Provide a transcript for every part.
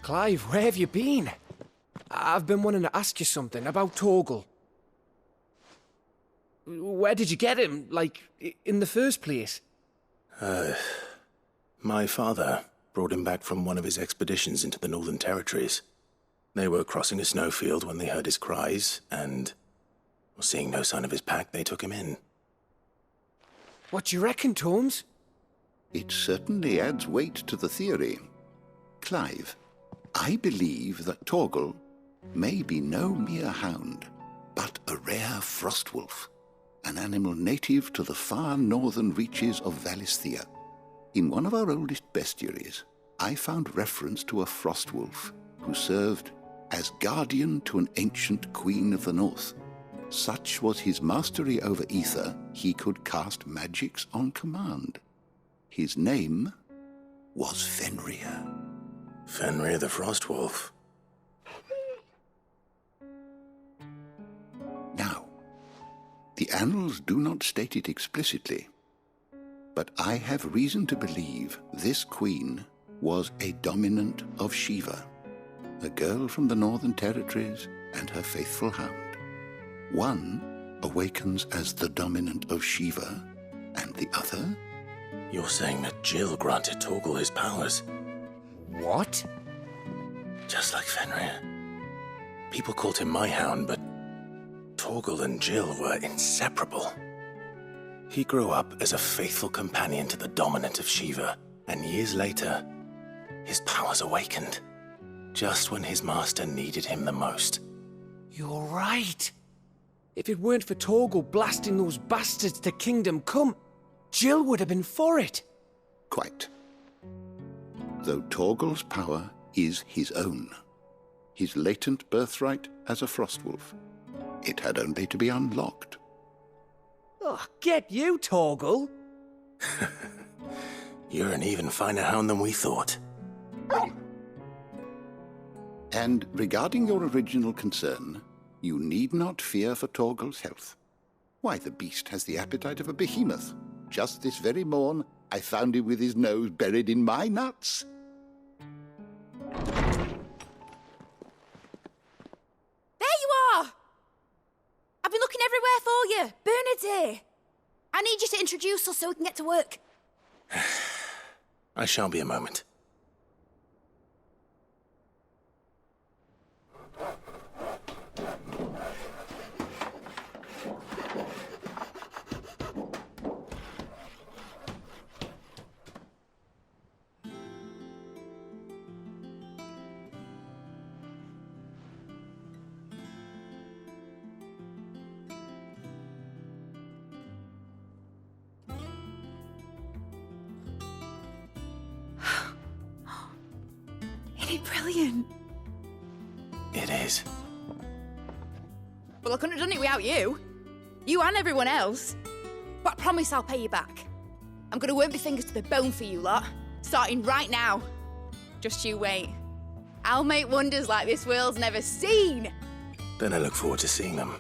Clive, where have you been? I've been wanting to ask you something about Torgal. Where did you get him, like, in the first place? My father brought him back from one of his expeditions into the Northern Territories. They were crossing a snowfield when they heard his cries, and, seeing no sign of his pack, they took him in. What do you reckon, Tomes? It certainly adds weight to the theory. Clive, I believe that Torgal may be no mere hound, but a rare frostwolf, an animal native to the far northern reaches of Valisthea. In one of our oldest bestiaries, I found reference to a frostwolf who served as guardian to an ancient queen of the north. Such was his mastery over ether, he could cast magics on command. His name was Fenrir. Fenrir the Frostwolf. Now, the annals do not state it explicitly, but I have reason to believe this queen was a dominant of Shiva, a girl from the Northern Territories and her faithful hound. One awakens as the dominant of Shiva, and the other? You're saying that Jill granted Torgal his powers? What? Just like Fenrir. People called him my hound, but Torgal and Jill were inseparable. He grew up as a faithful companion to the dominant of Shiva, and years later, his powers awakened, just when his master needed him the most. You're right. If it weren't for Torgal blasting those bastards to Kingdom Come, Jill would have been for it. Quite. Though Torgal's power is his own, his latent birthright as a frostwolf. It had only to be unlocked. Oh, get you, Torgal. You're an even finer hound than we thought. And regarding your original concern, you need not fear for Torgal's health. Why, the beast has the appetite of a behemoth. Just this very morn, I found him with his nose buried in my nuts. There you are! I've been looking everywhere for you. Bernard's here. I need you to introduce us so we can get to work. I shan't be a moment. Isn't it brilliant? It is. Well, I couldn't have done it without you. You and everyone else. But I promise I'll pay you back. I'm gonna work my fingers to the bone for you lot, starting right now. Just you wait. I'll make wonders like this world's never seen. Then I look forward to seeing them.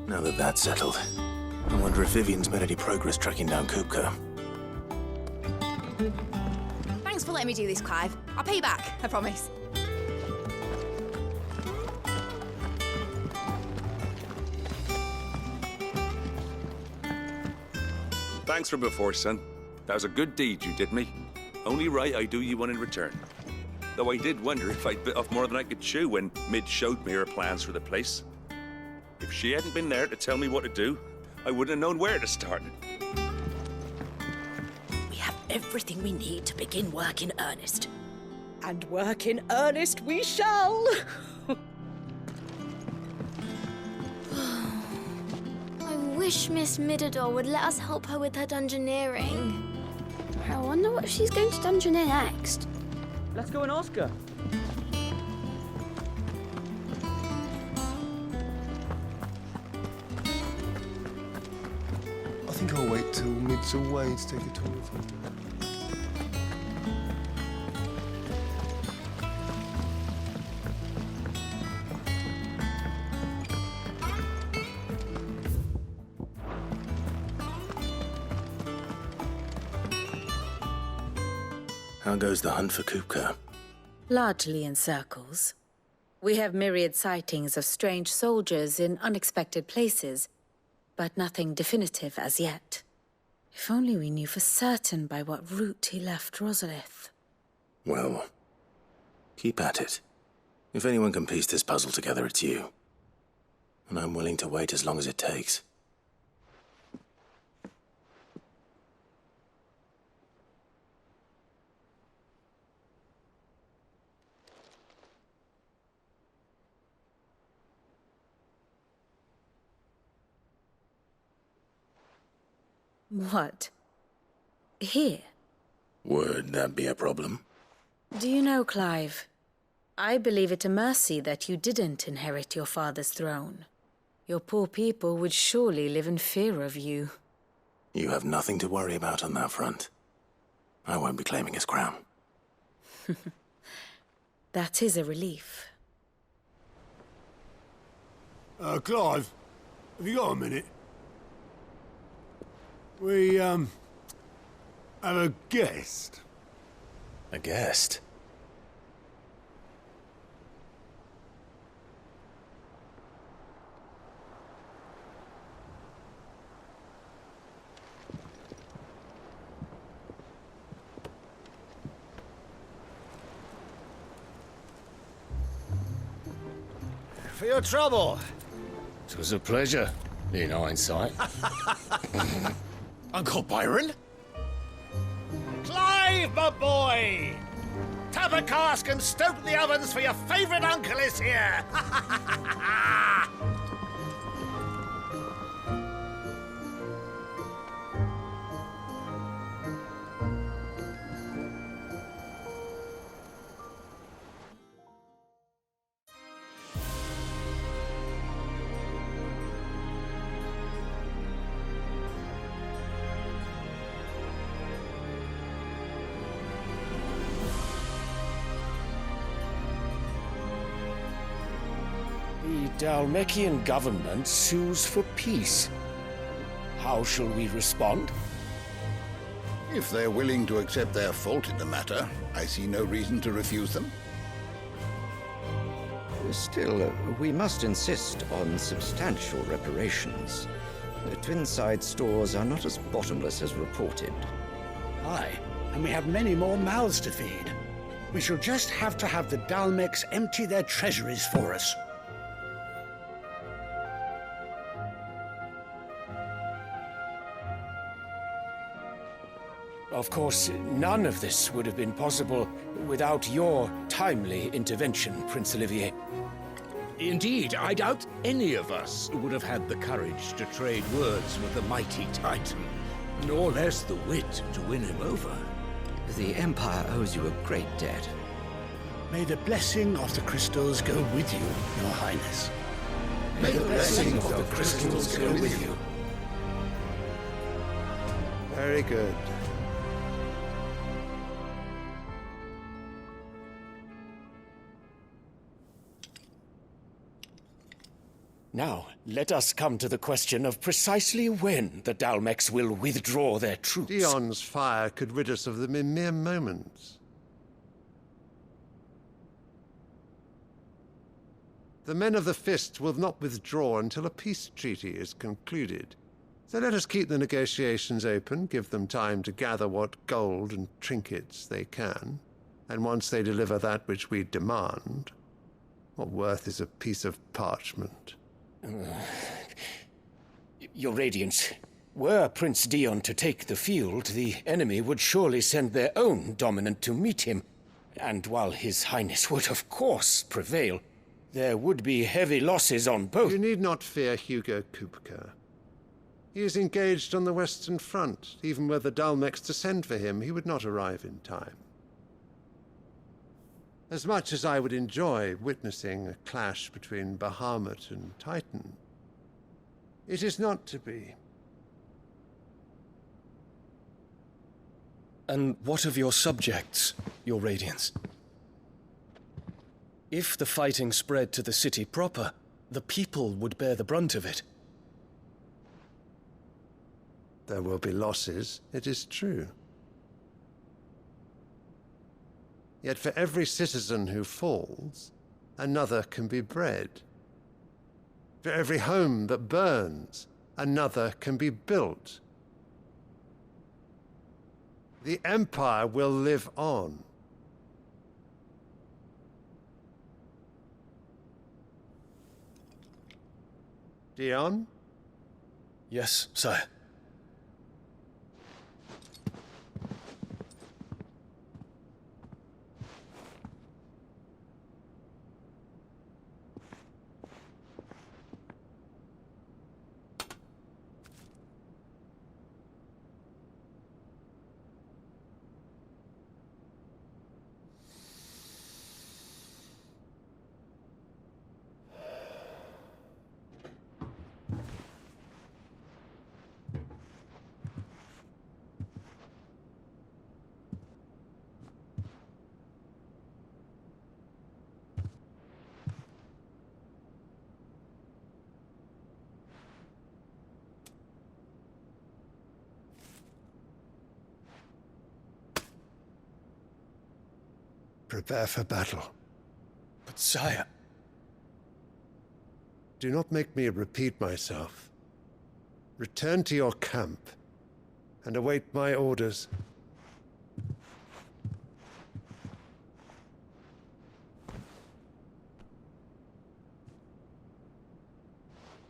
Now that that's settled, I wonder if Vivian's made any progress tracking down Kupka. Thanks for letting me do this, Clive. I'll pay you back, I promise. Thanks for before, son. That was a good deed you did me. Only right I do you one in return. Though I did wonder if I'd bit off more than I could chew when Mid showed me her plans for the place. If she hadn't been there to tell me what to do, I wouldn't have known where to start. We have everything we need to begin work in earnest. And work in earnest we shall. I wish Miss Midador would let us help her with her dungeoneering. I wonder what she's going to dungeoneer next. Let's go and ask her. I think I'll wait till Mid's away to take a tour with her. How goes the hunt for Kupka? Largely in circles. We have myriad sightings of strange soldiers in unexpected places, but nothing definitive as yet. If only we knew for certain by what route he left Rosalith. Well, keep at it. If anyone can piece this puzzle together, it's you. And I'm willing to wait as long as it takes. What? Here? Would that be a problem? Do you know, Clive? I believe it a mercy that you didn't inherit your father's throne. Your poor people would surely live in fear of you. You have nothing to worry about on that front. I won't be claiming his crown. That is a relief. Clive, have you got a minute? We, have a guest. A guest? For your trouble. It was a pleasure, in hindsight. Uncle Byron? Clive, my boy! Tap a cask and stoke the ovens, for your favourite uncle is here! The Dalmekian government sues for peace. How shall we respond? If they're willing to accept their fault in the matter, I see no reason to refuse them. Still, we must insist on substantial reparations. The Twinside stores are not as bottomless as reported. Aye, and we have many more mouths to feed. We shall just have to have the Dalmeks empty their treasuries for us. Of course, none of this would have been possible without your timely intervention, Prince Olivier. Indeed, I doubt any of us would have had the courage to trade words with the mighty Titan, nor less the wit to win him over. The Empire owes you a great debt. May the blessing of the crystals go with you, Your Highness. May the blessing of the crystals go with you. Very good. Now, let us come to the question of precisely when the Dalmeks will withdraw their troops. Dion's fire could rid us of them in mere moments. The men of the Fist will not withdraw until a peace treaty is concluded. So let us keep the negotiations open, give them time to gather what gold and trinkets they can, and once they deliver that which we demand, what worth is a piece of parchment? Your Radiance, were Prince Dion to take the field, the enemy would surely send their own dominant to meet him. And while His Highness would of course prevail, there would be heavy losses on both. You need not fear Hugo Kupka. He is engaged on the Western Front. Even were the Dalmeks to send for him, he would not arrive in time. As much as I would enjoy witnessing a clash between Bahamut and Titan, it is not to be. And what of your subjects, Your Radiance? If the fighting spread to the city proper, the people would bear the brunt of it. There will be losses, it is true. Yet for every citizen who falls, another can be bred. For every home that burns, another can be built. The Empire will live on. Dion? Yes, sire. Prepare for battle. But sire... Do not make me repeat myself. Return to your camp and await my orders.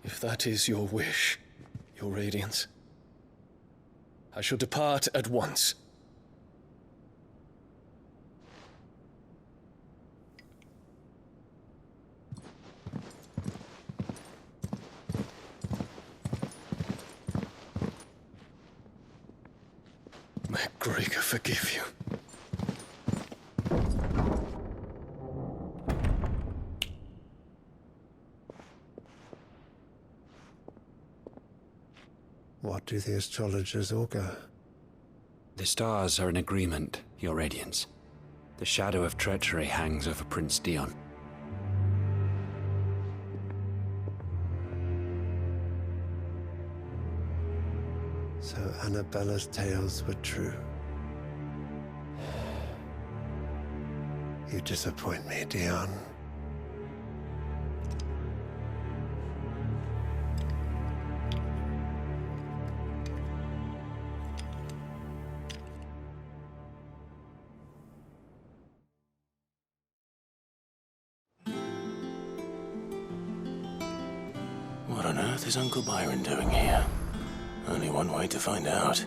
If that is your wish, Your Radiance, I shall depart at once. May Gregor forgive you. What do the astrologers augur? The stars are in agreement, Your Radiance. The shadow of treachery hangs over Prince Dion. So Annabella's tales were true. You disappoint me, Dion. What on earth is Uncle Byron doing here? Only one way to find out.